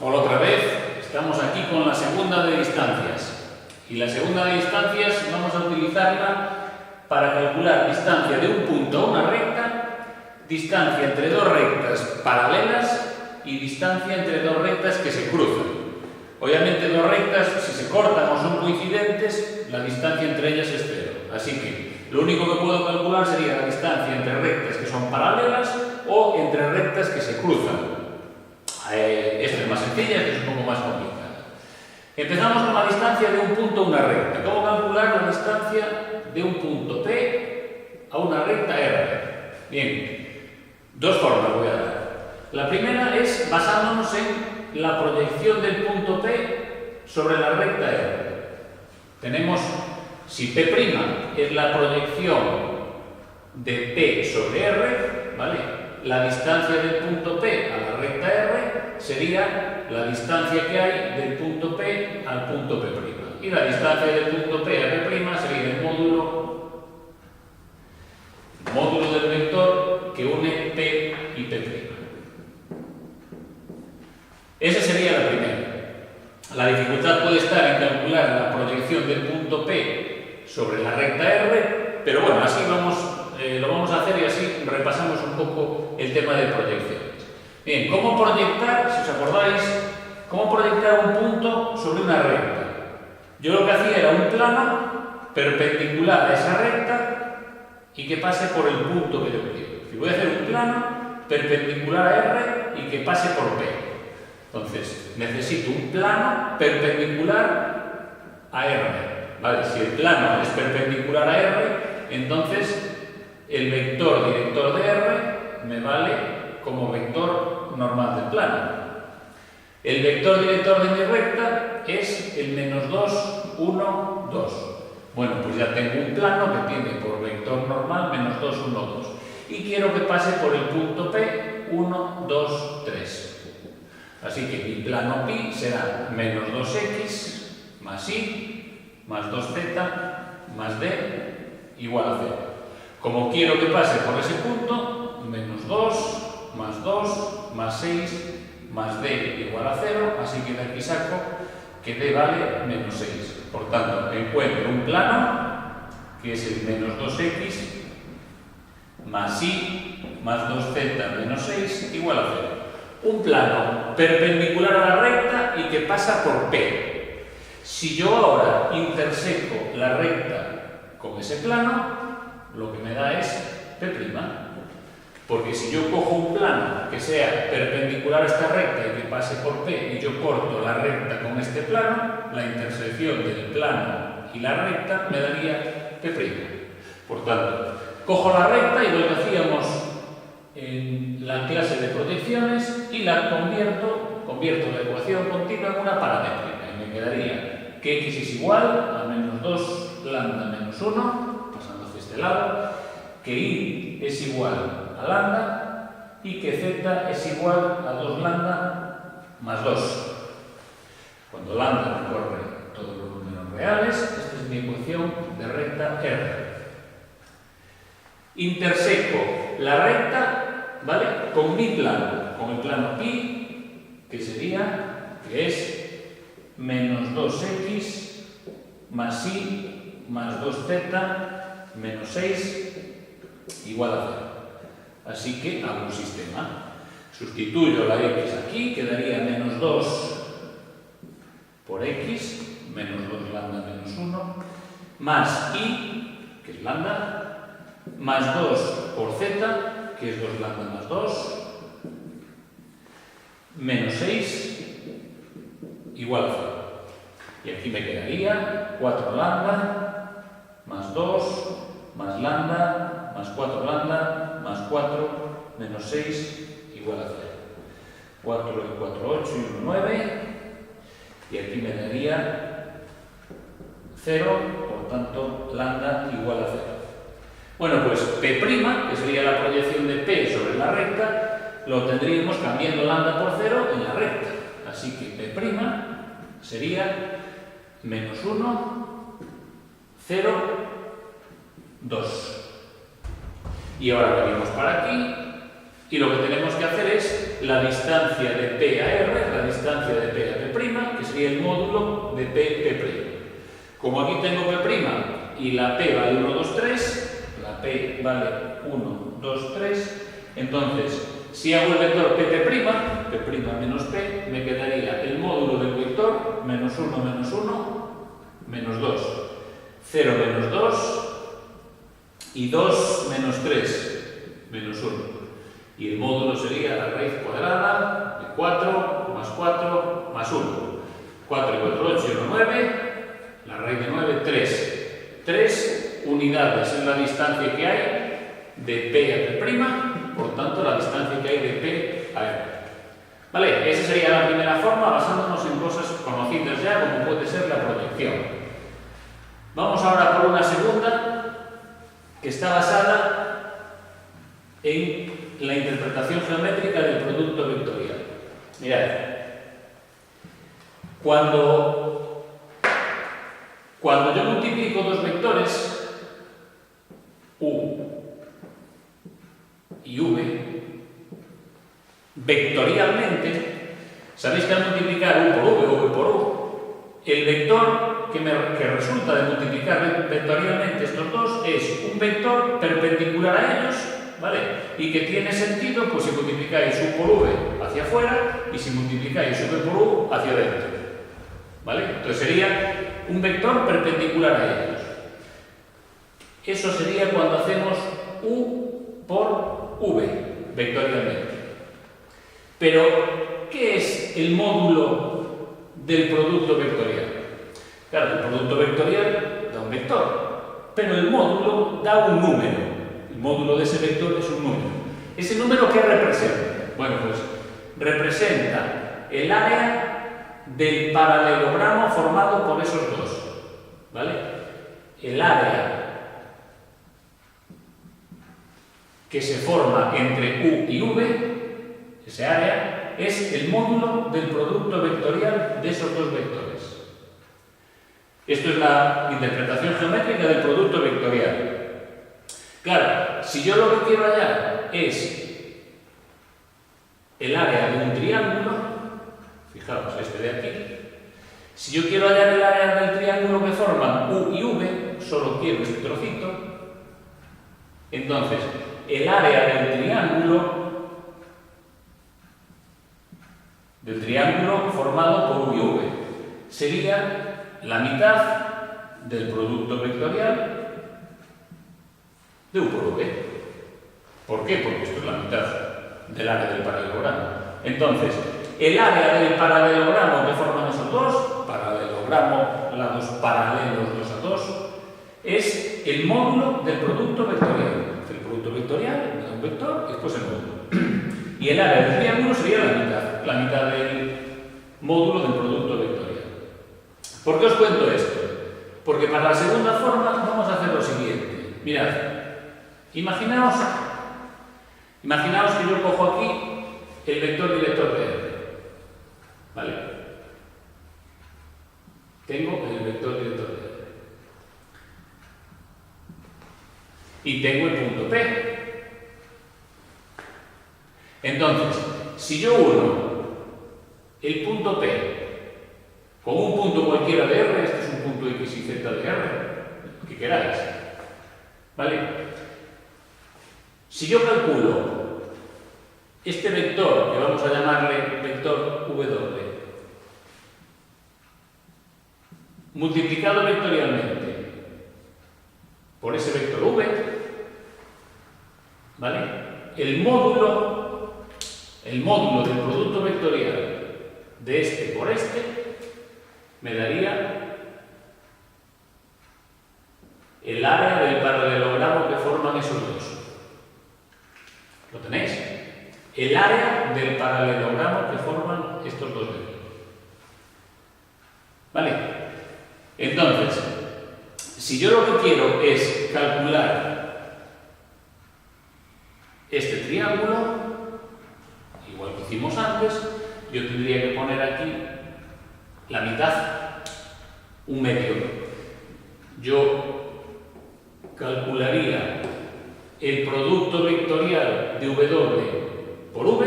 Hola otra vez, estamos aquí con la segunda de distancias. Y la segunda de distancias vamos a utilizarla para calcular distancia de un punto a una recta, distancia entre dos rectas paralelas y distancia entre dos rectas que se cruzan. Obviamente dos rectas, si se cortan o son coincidentes, la distancia entre ellas es cero. Así que lo único que puedo calcular sería la distancia entre rectas que son paralelas o entre rectas que se cruzan. Esta es más sencilla, esta es un poco más complicada. Empezamos con la distancia de un punto a una recta. ¿Cómo calcular la distancia de un punto P a una recta R? Bien, dos formas voy a dar. La primera es basándonos en la proyección del punto P sobre la recta R. Tenemos, si P' es la proyección de P sobre R, ¿vale? La distancia del punto P a la recta R sería la distancia que hay del punto P al punto P'. Y la distancia del punto P a P' sería el módulo del vector que une P y P'. Esa sería la primera. La dificultad puede estar en calcular la proyección del punto P sobre la recta R, pero bueno, así lo vamos a hacer y así repasamos un poco el tema de proyecciones. Bien, ¿cómo proyectar, si os acordáis, cómo proyectar un punto sobre una recta? Yo lo que hacía era un plano perpendicular a esa recta y que pase por el punto que yo quiero. Si voy a hacer un plano perpendicular a R y que pase por P. Entonces, necesito un plano perpendicular a R. ¿Vale? Si el plano es perpendicular a R, entonces el vector director de R me vale como vector normal del plano. El vector director de mi recta es el -2, 1, 2. Bueno, pues ya tengo un plano que tiene por vector normal -2, 1, 2. Y quiero que pase por el punto P, 1, 2, 3. Así que mi plano pi será -2x más y más 2z más d igual a 0. Como quiero que pase por ese punto, -2 más 2 más 6 más d igual a 0, así que de aquí saco que d vale -6. Por tanto, encuentro un plano que es el -2x más y más 2z menos 6 igual a 0. Un plano perpendicular a la recta y que pasa por P. Si yo ahora interseco la recta con ese plano, lo que me da es P'. Porque si yo cojo un plano que sea perpendicular a esta recta y que pase por P y yo corto la recta con este plano, la intersección del plano y la recta me daría P'. Por tanto, cojo la recta igual que hacíamos en la clase de proyecciones y la convierto la ecuación continua en una paramétrica y me quedaría que x es igual a -2 lambda menos 1, pasando hacia este lado, que y es igual a lambda y que z es igual a 2 lambda más 2. Cuando lambda recorre todos los números reales, esta es mi ecuación de recta R. Interseco la recta, ¿vale?, con mi plano, con el plano pi, que es -2x más y más 2z menos 6 igual a 0. Así que hago un sistema. Sustituyo la x aquí, quedaría -2 por x, -2 lambda menos 1, más y, que es lambda, más 2 por z, que es 2 lambda más 2, menos 6, igual a 0. Y aquí me quedaría 4 lambda, más 2, más lambda, más 4 lambda, más 4, menos 6, igual a 0. 4 y 4, 8 y 1, 9. Y aquí me daría 0, por tanto, lambda igual a 0. Bueno, pues P', que sería la proyección de P sobre la recta, lo tendríamos cambiando lambda por 0 en la recta. Así que P' sería -1, 0, 2. Y ahora venimos para aquí Y lo que tenemos que hacer es la distancia de P a R, la distancia de P a P', que sería el módulo de P'. Como aquí tengo P' y la P vale 1, 2, 3, la P vale 1, 2, 3, entonces, si hago el vector P' menos P, me quedaría el módulo del vector menos 1, menos 1, menos 2, 0, menos 2 y 2, menos 3, menos 1. Y el módulo sería la raíz cuadrada de 4 más 4 más 1. 4 y 4, 8 y 1, 9. La raíz de 9, 3. 3 unidades es la distancia que hay de P a P', por tanto la distancia que hay de P a R. Vale, esa sería la primera forma basándonos en cosas conocidas ya, como puede ser la proyección. Vamos ahora por una segunda que está basada en la interpretación geométrica del producto vectorial. Mirad, cuando yo multiplico dos vectores, U y V, vectorialmente, sabéis que al multiplicar U por V o V por U, el vector que resulta de multiplicar vectorialmente estos dos es un vector perpendicular a ellos, ¿vale? Y que tiene sentido pues si multiplicáis U por V hacia afuera y si multiplicáis V por U hacia adentro, ¿vale? Entonces sería un vector perpendicular a ellos. Eso sería cuando hacemos U por V vectorialmente. Pero, ¿qué es el módulo del producto vectorial? Claro, el producto vectorial da un vector, pero el módulo da un número. El módulo de ese vector es un número. ¿Ese número qué representa? Bueno, pues representa el área del paralelogramo formado por esos dos, ¿vale? El área que se forma entre U y V, ese área, es el módulo del producto vectorial de esos dos vectores. Esto es la interpretación geométrica del producto vectorial. Claro, si yo lo que quiero hallar es el área de un triángulo, fijaos, este de aquí, si yo quiero hallar el área del triángulo que forman U y V, solo quiero este trocito, entonces el área del triángulo formado por U y V sería la mitad del producto vectorial de U por V. ¿Por qué? Porque esto es la mitad del área del paralelogramo. Entonces, el área del paralelogramo que forman esos dos, paralelogramo, lados paralelos los a dos, es el módulo del producto vectorial. El producto vectorial me da un vector y después el módulo. Y el área del triángulo sería la mitad del módulo del producto vectorial. ¿Por qué os cuento esto? Porque para la segunda forma vamos a hacer lo siguiente. Mirad, imaginaos que yo cojo aquí el vector director de R. ¿Vale? Tengo el vector director de R. Y tengo el punto P. Entonces, si yo uno el punto P con un punto cualquiera de R, este es un punto X y Z de R, lo que queráis, ¿vale? Si yo calculo este vector, que vamos a llamarle vector W, multiplicado vectorialmente por ese vector V, ¿vale? El módulo del producto vectorial de este por este me daría el área del paralelogramo que forman esos dos. ¿Lo tenéis? El área del paralelogramo que forman estos dos vectores. ¿Vale? Entonces, si yo lo que quiero es calcular este triángulo, igual que hicimos antes, yo tendría que poner aquí la mitad, un medio. Yo calcularía el producto vectorial de W por v,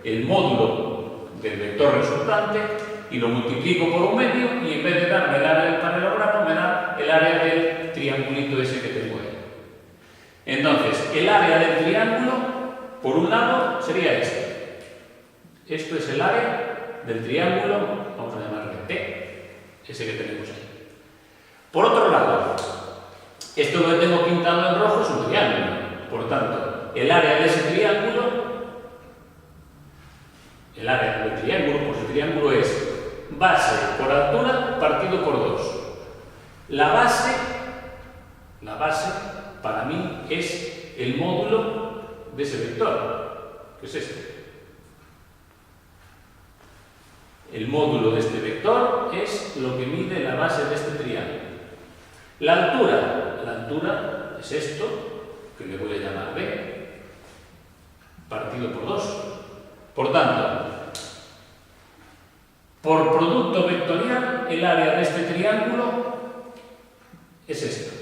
el módulo del vector resultante, y lo multiplico por un medio, y en vez de darme el área del paralelogramo, me da el área del triangulito ese que tengo ahí. Entonces, el área del triángulo, por un lado, sería este. Esto es el área del triángulo, vamos a llamarle P, ese que tenemos ahí. Por otro lado, esto que tengo pintado en rojo es un triángulo. Por tanto, el área de ese triángulo, pues el triángulo es base por altura partido por 2. La base para mí es el módulo de ese vector, que es este. El módulo de este vector es lo que mide la base de este triángulo. La altura es esto, que le voy a llamar B, partido por 2. Por tanto, por producto vectorial, el área de este triángulo es esto.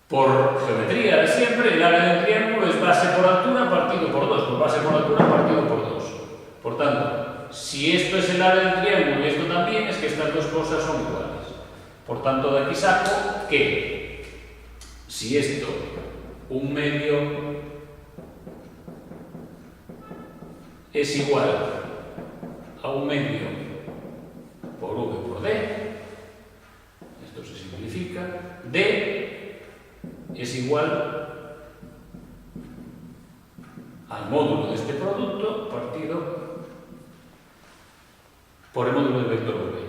Por geometría de siempre, el área del triángulo es base por altura partido por 2. Por base por altura partido por 2. Por tanto, si esto es el área del triángulo y esto también, es que estas dos cosas son iguales. Por tanto, de aquí saco que si esto, un medio, es igual a un medio por v por d, esto se simplifica, d es igual al módulo de este producto partido por el módulo del vector v.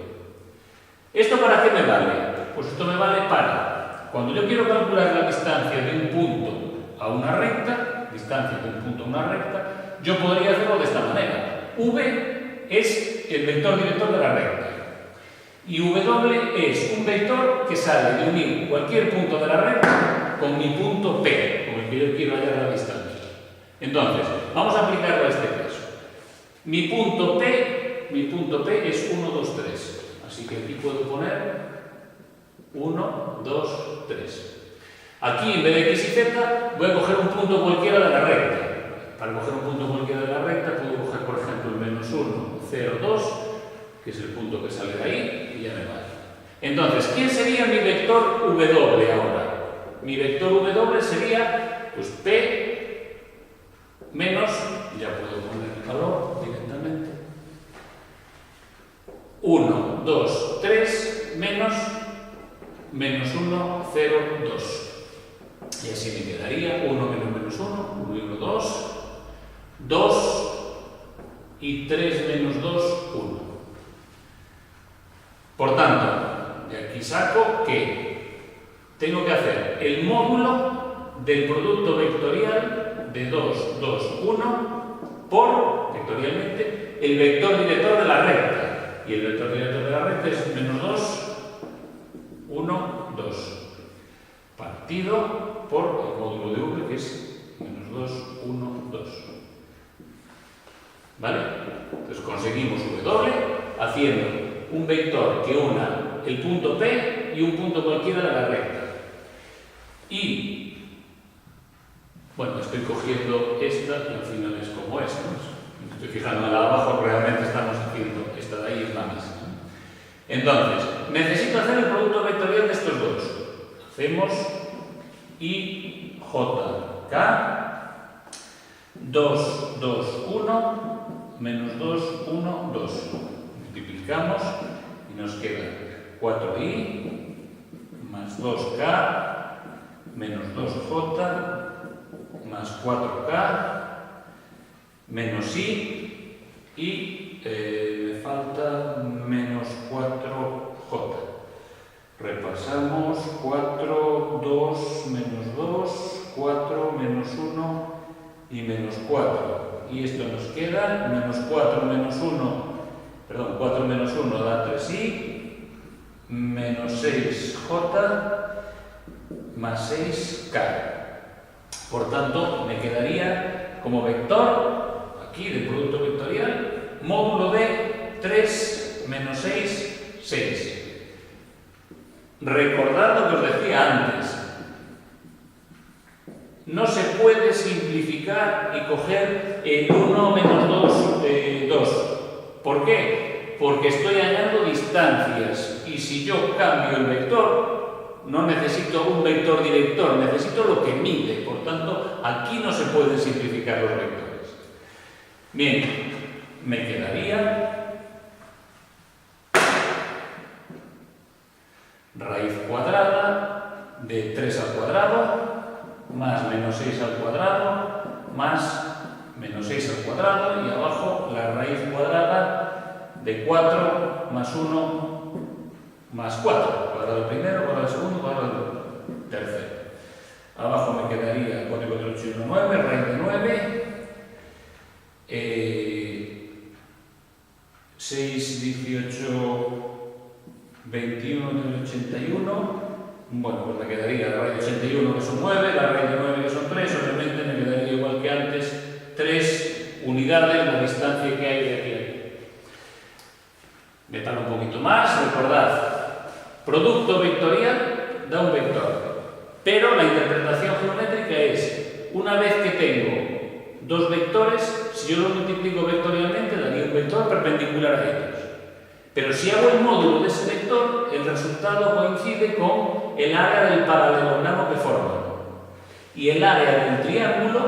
¿Esto para qué me vale? Pues esto me vale para, cuando yo quiero calcular la distancia de un punto a una recta, yo podría hacerlo de esta manera. V es el vector director de la recta. Y W es un vector que sale de unir cualquier punto de la recta con mi punto P, con el que yo quiero hallar la distancia. Entonces, vamos a aplicarlo a este caso. Mi punto P es 1, 2, 3. Así que aquí puedo poner 1, 2, 3. Aquí, en vez de x y z, voy a coger un punto cualquiera de la recta. Para coger un punto cualquiera de la recta, puedo coger, por ejemplo, el menos 1, 0, 2, que es el punto que sale de ahí, y ya me vale. Entonces, ¿quién sería mi vector W ahora? Mi vector W sería, pues, P menos, ya puedo poner el valor directamente, 1, 2, 3, menos 1, 0, 2. Y así me quedaría 1 menos menos 1, 1 y 1, 2, 2 y 3 menos 2, 1. Por tanto, de aquí saco que tengo que hacer el módulo del producto vectorial de 2, 2, 1 por, vectorialmente, el vector director de la recta. Y el vector director de la recta es menos 2, 1, 2. Partido por el módulo de V, que es menos 2, 1, 2. ¿Vale? Entonces conseguimos W haciendo un vector que una el punto P y un punto cualquiera de la recta. Y, bueno, estoy cogiendo esta y al final es como esta, ¿no? Me estoy fijando en la de abajo, realmente estamos haciendo esta de ahí, es la misma. Entonces, necesito hacer el producto vectorial de estos dos. Hacemos I, J, K, 2, 2, 1, menos 2, 1, 2. Multiplicamos y nos queda 4i más 2k menos 2j más 4k menos i y me falta menos 4j. Repasamos 4, 2, menos 2, 4, menos 1 y menos 4. Y esto nos queda menos 4 menos 1, perdón, 4 menos 1 da 3i, menos 6j más 6k. Por tanto, me quedaría como vector, aquí del producto vectorial, módulo de 3 menos 6, 6. Recordad lo que os decía antes. No se puede simplificar y coger el 1 menos 2, 2. ¿Por qué? Porque estoy hallando distancias y si yo cambio el vector, no necesito un vector director, necesito lo que mide. Por tanto, aquí no se pueden simplificar los vectores. Bien, me quedaría raíz cuadrada de 3 al cuadrado más menos 6 al cuadrado más menos 6 al cuadrado y abajo la raíz cuadrada de 4 más 1 más 4. Cuadrado del primero, cuadrado del segundo, cuadrado del tercero. Abajo me quedaría 4, 4, 8, 1, 9, raíz de 9. 6, 18, 21 del 81. Bueno, pues me quedaría la raíz de 81 que son 9, la raíz de 9 que son 3, obviamente me quedaría igual que antes 3 unidades la distancia que hay de aquí a aquí. Metal un poquito más, recordad, producto vectorial da un vector, pero la interpretación geométrica es, una vez que tengo dos vectores, si yo los multiplico vectorialmente daría un vector perpendicular a ellos. Pero si hago el módulo de ese vector, el resultado coincide con el área del paralelogramo que forman. Y el área del triángulo,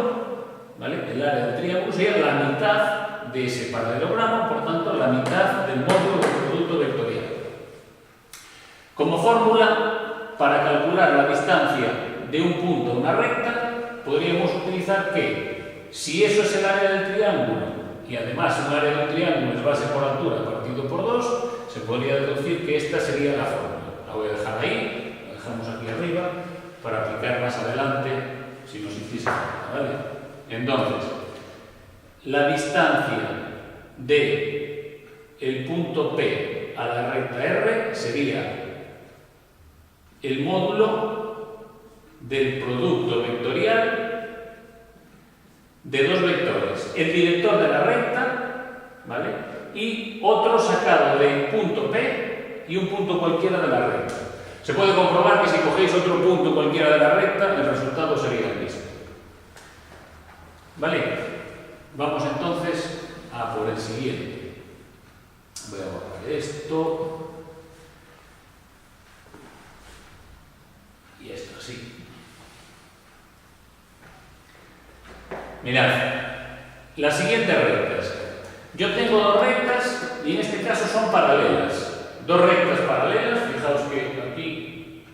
¿vale? El área del triángulo sería la mitad de ese paralelogramo, por tanto, la mitad del módulo del producto vectorial. Como fórmula, para calcular la distancia de un punto a una recta, podríamos utilizar que, si eso es el área del triángulo, y además un área del triángulo es base por altura partido por 2, se podría deducir que esta sería la fórmula. La voy a dejar ahí, la dejamos aquí arriba, para aplicar más adelante si nos hiciese falta, ¿vale? Entonces, la distancia de el punto P a la recta R sería el módulo del producto vectorial de dos vectores, el director de la recta, ¿vale? Y otro sacado del punto P y un punto cualquiera de la recta. Se puede comprobar que si cogéis otro punto cualquiera de la recta, el resultado sería el mismo. ¿Vale? Vamos entonces a por el siguiente. Voy a borrar esto. Y esto así. Mirad, las siguientes rectas. Yo tengo dos rectas y en este caso son paralelas. Dos rectas paralelas, fijaos que aquí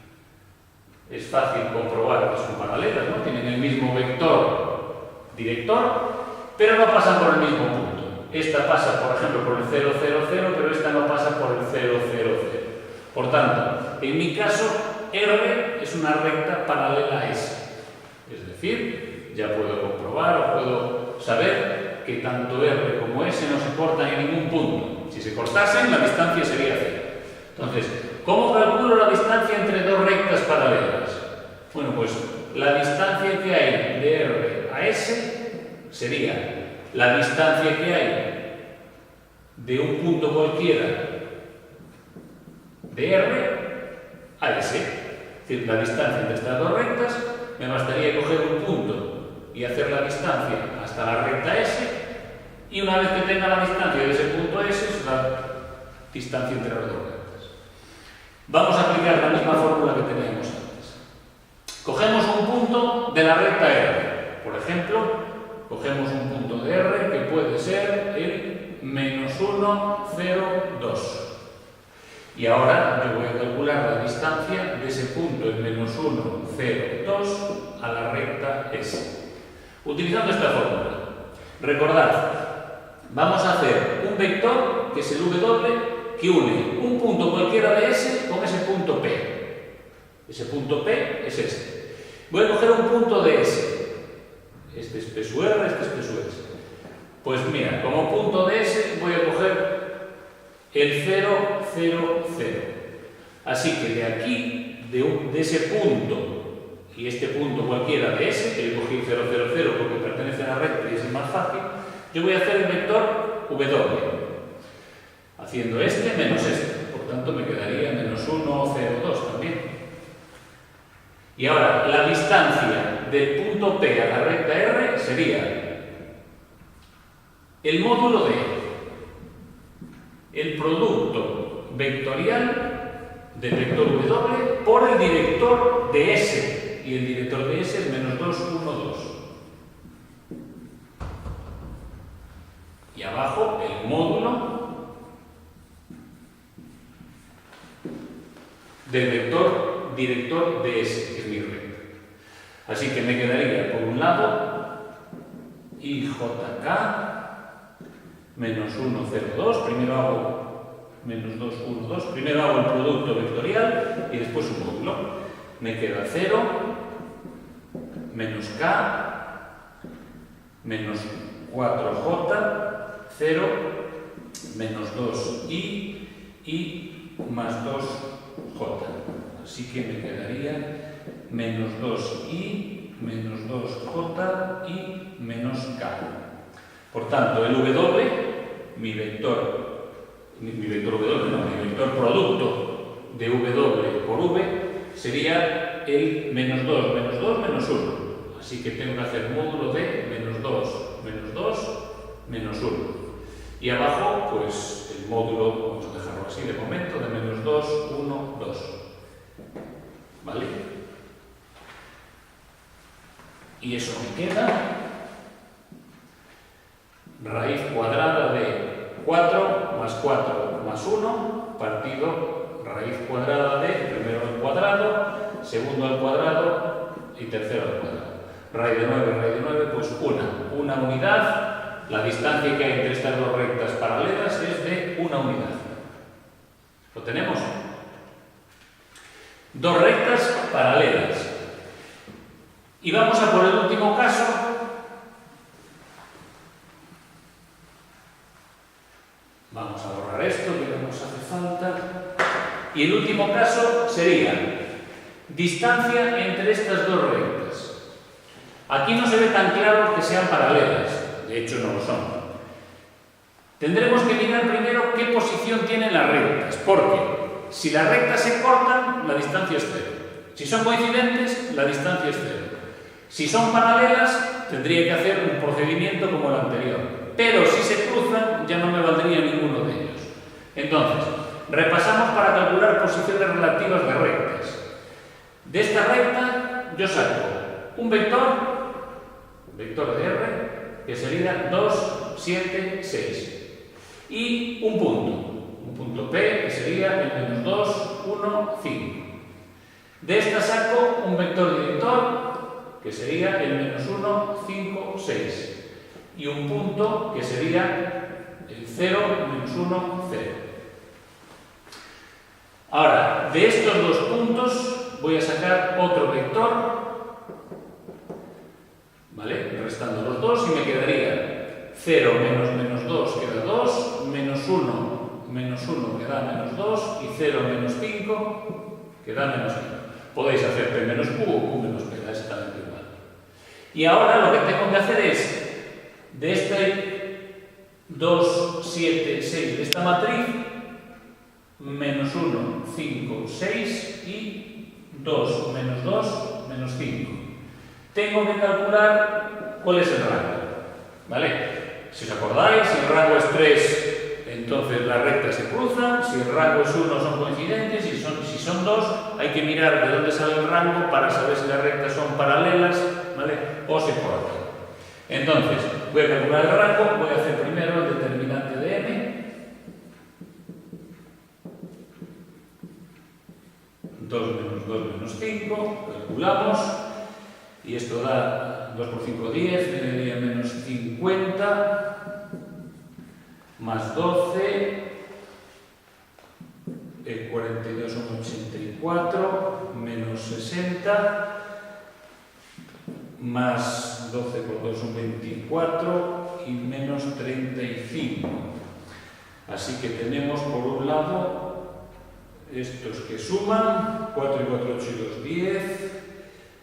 es fácil comprobar que son paralelas, ¿no? Tienen el mismo vector director, pero no pasan por el mismo punto. Esta pasa, por ejemplo, por el 0, 0, 0, pero esta no pasa por el 0, 0, 0. Por tanto, en mi caso, R es una recta paralela a S. Es decir, ya puedo comprobar o puedo saber que tanto R como S no se cortan en ningún punto. Si se cortasen, la distancia sería 0. Entonces, ¿cómo calculo la distancia entre dos rectas paralelas? Bueno, pues la distancia que hay de R a S sería la distancia que hay de un punto cualquiera de R a S. Es decir, la distancia entre estas dos rectas, me bastaría coger un punto y hacer la distancia hasta la recta S, y una vez que tenga la distancia de ese punto S, es la distancia entre las dos rectas. Vamos a aplicar la misma fórmula que teníamos antes. Cogemos un punto de la recta R. Por ejemplo, cogemos un punto de R que puede ser el -1, 0, 2. Y ahora yo voy a calcular la distancia de ese punto, el -1, 0, 2, a la recta S. Utilizando esta fórmula. Recordad, vamos a hacer un vector, que es el W, que une un punto cualquiera de S con ese punto P. Ese punto P es este. Voy a coger un punto de S. Este es P sub R, este es P sub S. Pues mira, como punto de S voy a coger el 0, 0, 0. Así que de aquí, de ese punto y este punto cualquiera de S, que yo cogí 0, 0, 0 porque pertenece a la recta y es el más fácil, yo voy a hacer el vector W, haciendo este menos este. Por tanto, me quedaría -1, 0, 2 también. Y ahora, la distancia del punto punto P a la recta R sería el módulo de el producto vectorial del vector W por el director de S. Y el director de S es menos 2, 1, 2. Y abajo el módulo del vector director de S, que es mi recta. Así que me quedaría por un lado IJK menos 1, 0, 2. Primero hago menos 2, 1, 2. Primero hago el producto vectorial y después su módulo. Me queda 0 menos K menos 4J 0 menos 2I y más 2J. Así que me quedaría menos 2I menos 2J y menos K. Por tanto, el W, mi vector producto de W por V sería el menos 2, menos 2, menos 1. Así que tengo que hacer módulo de menos 2, menos 2, menos 1. Y abajo, pues el módulo, vamos a dejarlo así de momento, de menos 2, 1, 2. ¿Vale? Y eso me queda raíz cuadrada de 4 más 4 más 1 partido raíz cuadrada de primero al cuadrado, segundo al cuadrado y tercero al cuadrado. Raíz de 9, pues una unidad. La distancia que hay entre estas dos rectas paralelas es de una unidad. ¿Lo tenemos? Dos rectas paralelas. Y vamos a por el último caso. Vamos a borrar esto, que no nos hace falta. Y el último caso sería distancia entre estas dos rectas. Aquí no se ve tan claro que sean paralelas. De hecho, no lo son. Tendremos que mirar primero qué posición tienen las rectas, porque si las rectas se cortan, la distancia es 0. Si son coincidentes, la distancia es 0. Si son paralelas, tendría que hacer un procedimiento como el anterior. Pero si se cruzan, ya no me valdría ninguno de ellos. Entonces, repasamos para calcular posiciones relativas de rectas. De esta recta, yo saco un vector de R, que sería 2, 7, 6. Y un punto P, que sería el menos 2, 1, 5. De esta saco un vector director, que sería el menos 1, 5, 6. Y un punto, que sería el 0, menos 1, 0. Ahora, de estos dos puntos voy a sacar otro vector, ¿vale? Restando los dos y me quedaría 0 menos 2 queda 2, menos 1 que da menos 2 y 0 menos 5 que da menos 5. Podéis hacer P menos Q o Q menos P, da exactamente igual. Y ahora lo que tengo que hacer es, de este 2, 7, 6 de esta matriz, menos 1, 5, 6 y 2 menos 2, menos 5. Tengo que calcular cuál es el rango, ¿vale? Si os acordáis, si el rango es 3, entonces las rectas se cruzan, si el rango es 1 son coincidentes, si son 2 hay que mirar de dónde sale el rango para saber si las rectas son paralelas, ¿vale? O se cortan. Entonces, voy a calcular el rango, voy a hacer primero el determinante de m. 2 menos 2 menos 5, calculamos. Y esto da 2 por 5, 10, me daría menos 50, más 12, 42 son 84, menos 60, más 12 por 2 son 24 y menos 35. Así que tenemos por un lado estos que suman, 4 y 4, 8 y 2, 10,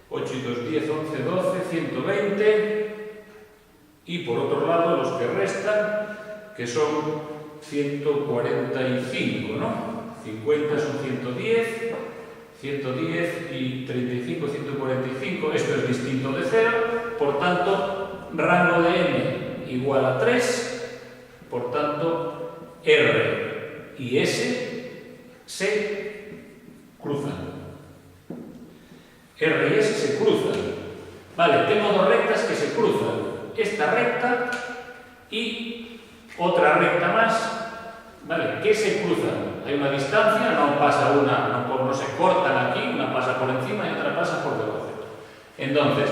8 y 2, 10, 11, 12, 120. Y por otro lado los que restan, que son 145, ¿no? 50 son 110, 110 y 35, 145, esto es distinto de 0, por tanto, rango de n igual a 3, por tanto, R y S se cruzan. R y S se cruzan. Vale, tengo dos rectas que se cruzan. Esta recta y otra recta más. Vale, ¿qué se cruzan? Hay una distancia, no pasa una, no se cortan aquí, una pasa por encima y otra pasa por debajo. Entonces,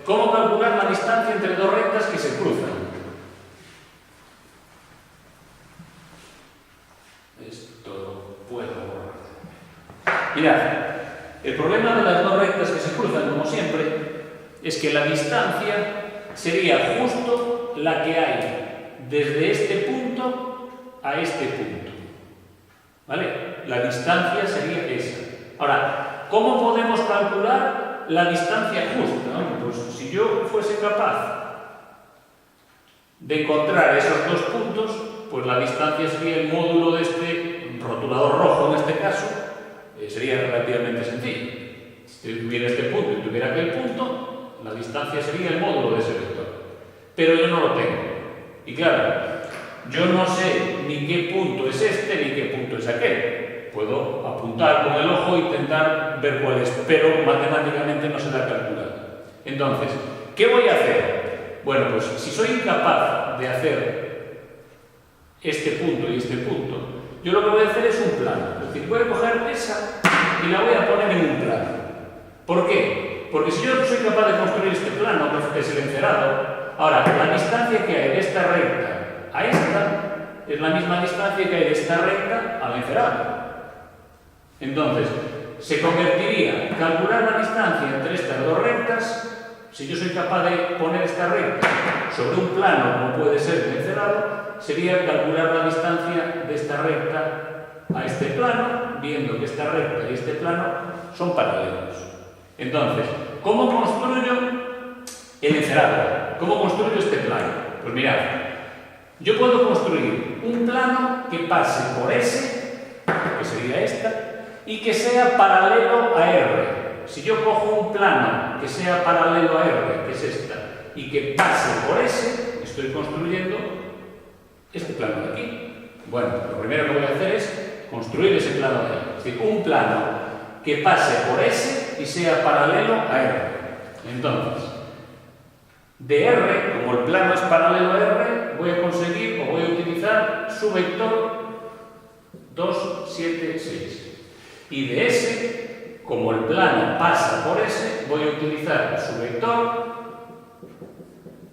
¿cómo calcular la distancia entre dos rectas que se cruzan? Esto puedo borrar. Mirad, el problema de las dos rectas que se cruzan, como siempre, es que la distancia sería justo la que hay desde este punto a este punto. ¿Vale? La distancia sería esa. Ahora, ¿cómo podemos calcular la distancia justa? Pues si yo fuese capaz de encontrar esos dos puntos, pues la distancia sería el módulo de este rotulador rojo, en este caso, sería relativamente sencillo. Si tuviera este punto y tuviera aquel punto, la distancia sería el módulo de ese vector. Pero yo no lo tengo. Y claro, yo no sé ni qué punto es este ni qué punto es aquel. Puedo apuntar con el ojo e intentar ver cuál es, pero matemáticamente no se da calculado. Entonces, ¿qué voy a hacer? Bueno, pues si soy incapaz de hacer este punto y este punto, yo lo que voy a hacer es un plano. Es decir, voy a coger esa y la voy a poner en un plano. ¿Por qué? Porque si yo no soy capaz de construir este plano, que es el encerado, ahora, la distancia que hay de esta recta a esta es la misma distancia que hay de esta recta al encerado. Entonces, se convertiría, calcular la distancia entre estas dos rectas, si yo soy capaz de poner esta recta sobre un plano, como puede ser el encerado, sería calcular la distancia de esta recta a este plano, viendo que esta recta y este plano son paralelos. Entonces, ¿cómo construyo el encerado? ¿Cómo construyo este plano? Pues mirad, yo puedo construir un plano que pase por S, que sería esta, y que sea paralelo a R. Si yo cojo un plano que sea paralelo a R, que es esta, y que pase por S, estoy construyendo este plano de aquí. Bueno, lo primero que voy a hacer es construir ese plano de ahí. Es decir, un plano que pase por S y sea paralelo a R. Entonces, de R, como el plano es paralelo a R, voy a conseguir o voy a utilizar su vector 2, 7, 6. Y de S, como el plano pasa por S, voy a utilizar su vector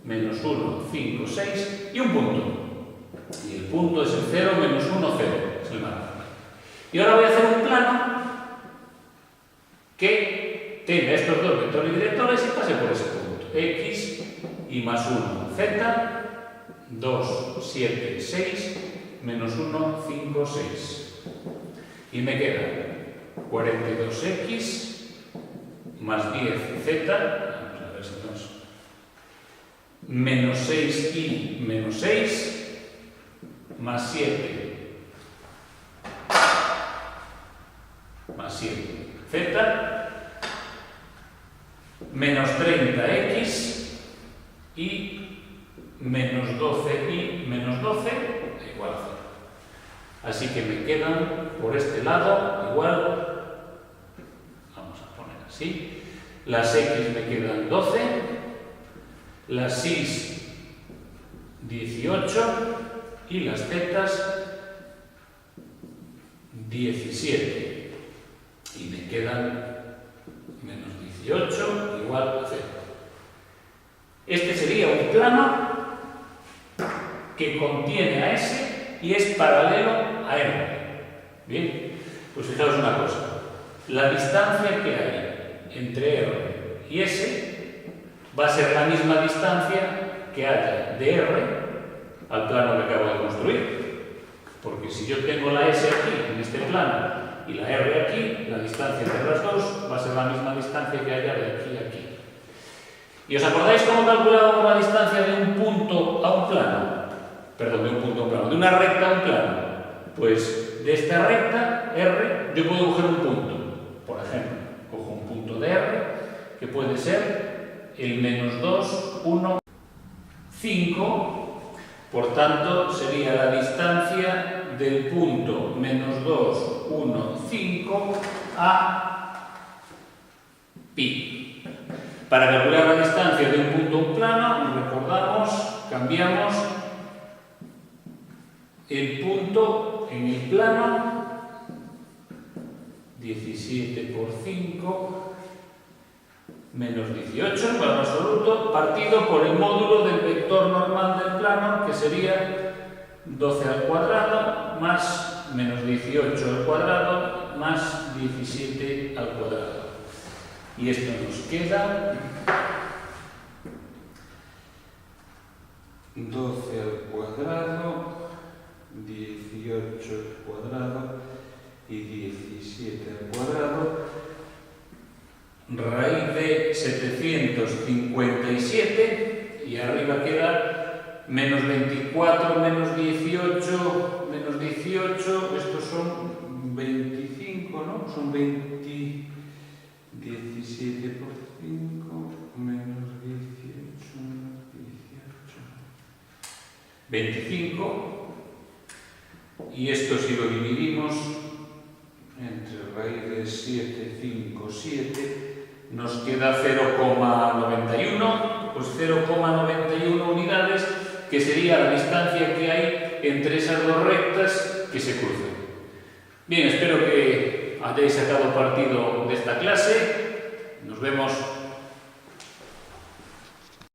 menos 1, 5, 6 y un punto. Y el punto es el 0, menos 1, 0. Es el margen. Y ahora voy a hacer un plano que tenga estos dos vectores directores y pase por ese punto. X y más 1, Z, 2, 7, 6, menos 1, 5, 6. Y me queda 42x más 10z, vamos a ver si nos... menos 6y menos 6 más 7 más 7z menos 30x y menos 12y menos 12 igual a 0. Así que me quedan por este lado igual, vamos a poner así, las x me quedan 12, las y 18 y las z 17. Y me quedan menos 18 igual a 0. Este sería un plano que contiene a S y es paralelo a R. Bien, pues fijaos una cosa. La distancia que hay entre R y S va a ser la misma distancia que haya de R al plano que acabo de construir. Porque si yo tengo la S aquí, en este plano, y la R aquí, la distancia entre las dos va a ser la misma distancia que haya de aquí a aquí. ¿Y os acordáis cómo calculábamos la distancia de un punto a un plano? Perdón, de un punto a un plano, de una recta a un plano. Pues de esta recta, R, yo puedo coger un punto, por ejemplo. puede ser el menos 2, 1, 5. Por tanto, sería la distancia del punto menos 2, 1, 5 a pi. Para calcular la distancia de un punto a un plano, recordamos, cambiamos el punto en el plano, 17 por 5, menos 18 en valor absoluto, partido por el módulo del vector normal del plano, que sería 12 al cuadrado más menos 18 al cuadrado más 17 al cuadrado. Y esto nos queda 12 al cuadrado, 18 al cuadrado y 17 al cuadrado, raíz de 757, y arriba queda menos 24, menos 18, estos son 25, ¿no? Son 17 por 5, menos 18, menos 18, 25, y esto si lo dividimos entre raíz de 7, 5, 7, nos queda 0,91, pues 0,91 unidades, que sería la distancia que hay entre esas dos rectas que se cruzan. Bien, espero que hayáis sacado partido de esta clase. Nos vemos